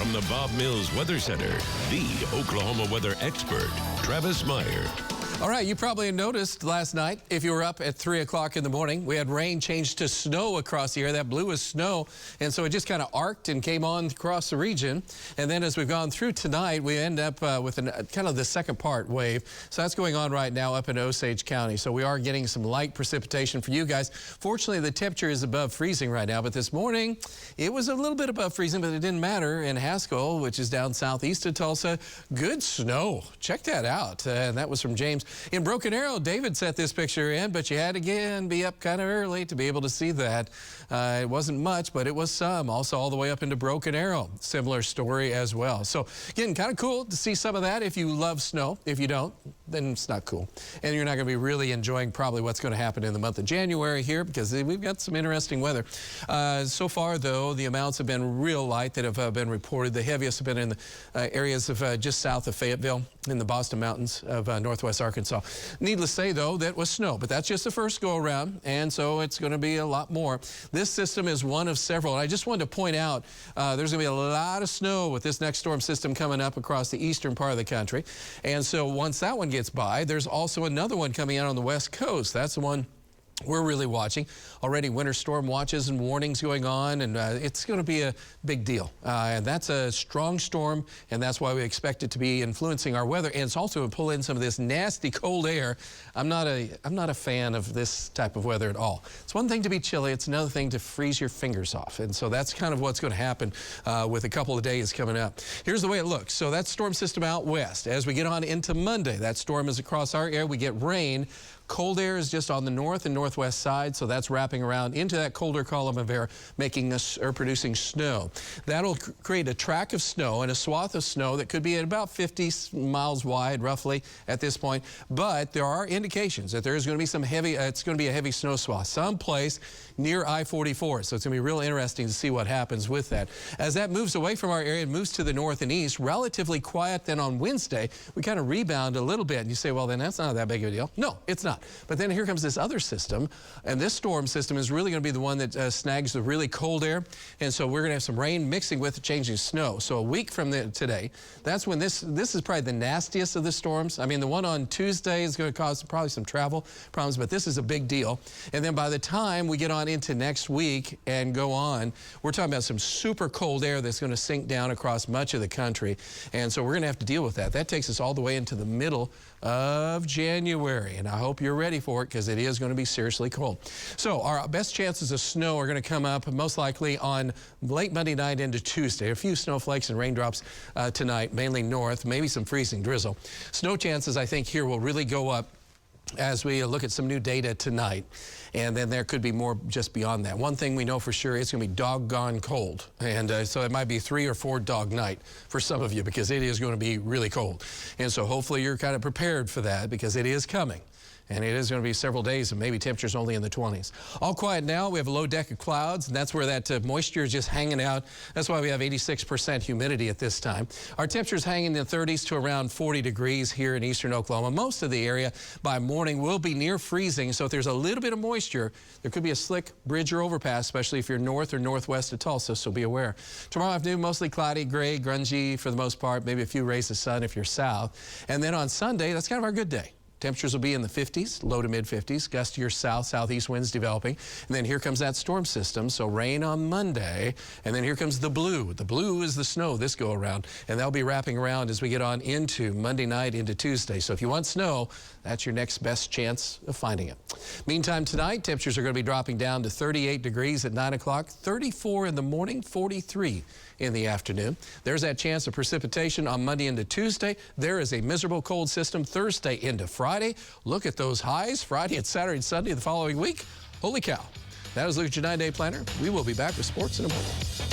From the Bob Mills Weather Center, the Oklahoma weather expert, Travis Meyer. All right, you probably noticed last night, if you were up at 3 o'clock in the morning, we had rain change to snow across the air. That blue is snow, and so it just kind of arced and came on across the region. And then as we've gone through tonight, we end up with kind of the second part wave. So that's going on right now up in Osage County. So we are getting some light precipitation for you guys. Fortunately, the temperature is above freezing right now, but this morning it was a little bit above freezing, but it didn't matter in Haskell, which is down southeast of Tulsa. Good snow. Check that out. And that was from James. In Broken Arrow, David set this picture in, but you had to, again, be up kind of early to be able to see that. It wasn't much, but it was some. Also all the way up into Broken Arrow. Similar story as well. So, again, kind of cool to see some of that if you love snow. If you don't, then it's not cool. And you're not going to be really enjoying probably what's going to happen in the month of January here because we've got some interesting weather. So far, though, the amounts have been real light that have been reported. The heaviest have been in the areas of just south of Fayetteville in the Boston Mountains of northwest Arkansas. Needless to say, though, that was snow, but that's just the first go around, and so it's going to be a lot more. This system is one of several, and I just wanted to point out there's going to be a lot of snow with this next storm system coming up across the eastern part of the country. And so once that one gets by, there's also another one coming out on the west coast. That's the one we're really watching. Already winter storm watches and warnings going on, and it's going to be a big deal. And that's a strong storm, and that's why we expect it to be influencing our weather. And it's also going to pull in some of this nasty cold air. I'm not a fan of this type of weather at all. It's one thing to be chilly. It's another thing to freeze your fingers off. And so that's kind of what's going to happen with a couple of days coming up. Here's the way it looks. So that storm system out west. As we get on into Monday, that storm is across our air. We get rain. Cold air is just on the north and northwest side, so that's wrapping around into that colder column of air, making us or producing snow. That'll create a track of snow and a swath of snow that could be at about 50 miles wide, roughly, at this point. But there are indications that there is going to be some heavy. It's going to be a heavy snow swath someplace near I-44. So it's going to be real interesting to see what happens with that. As that moves away from our area and moves to the north and east, relatively quiet. Then on Wednesday, we kind of rebound a little bit. And you say, well, then that's not that big of a deal. No, it's not. But then here comes this other system, and this storm system is really going to be the one that snags the really cold air, and so we're going to have some rain mixing with changing snow. So a week from today, that's when this is probably the nastiest of the storms. I mean, the one on Tuesday is going to cause probably some travel problems, but this is a big deal. And then by the time we get on into next week and go on, we're talking about some super cold air that's going to sink down across much of the country, and so we're going to have to deal with that. That takes us all the way into the middle of January, and I hope you're ready for it because it is going to be seriously cold. So our best chances of snow are going to come up most likely on late Monday night into Tuesday. A few snowflakes and raindrops tonight, mainly north, maybe some freezing drizzle. Snow chances, I think, here will really go up as we look at some new data tonight, and then there could be more just beyond that. One thing we know for sure, it's going to be doggone cold, and so it might be 3 or 4 dog night for some of you because it is going to be really cold. And so hopefully you're kind of prepared for that because it is coming. And it is going to be several days and maybe temperatures only in the 20s. All quiet now. We have a low deck of clouds, and that's where that moisture is just hanging out. That's why we have 86% humidity at this time. Our temperatures hang in the 30s to around 40 degrees here in eastern Oklahoma. Most of the area by morning will be near freezing, so if there's a little bit of moisture, there could be a slick bridge or overpass, especially if you're north or northwest of Tulsa, so be aware. Tomorrow afternoon, mostly cloudy, gray, grungy for the most part, maybe a few rays of sun if you're south. And then on Sunday, that's kind of our good day. Temperatures will be in the 50s, low to mid 50s, gustier southeast winds developing. And then here comes that storm system, so rain on Monday. And then here comes the blue. The blue is the snow this go around, and that'll be wrapping around as we get on into Monday night into Tuesday. So if you want snow, that's your next best chance of finding it. Meantime, tonight, temperatures are going to be dropping down to 38 degrees at 9 o'clock, 34 in the morning, 43 in the afternoon. There's that chance of precipitation on Monday into Tuesday. There is a miserable cold system Thursday into Friday. Look at those highs Friday and Saturday and Sunday the following week. Holy cow. That is Luke, your 9-day planner. We will be back with sports in a moment.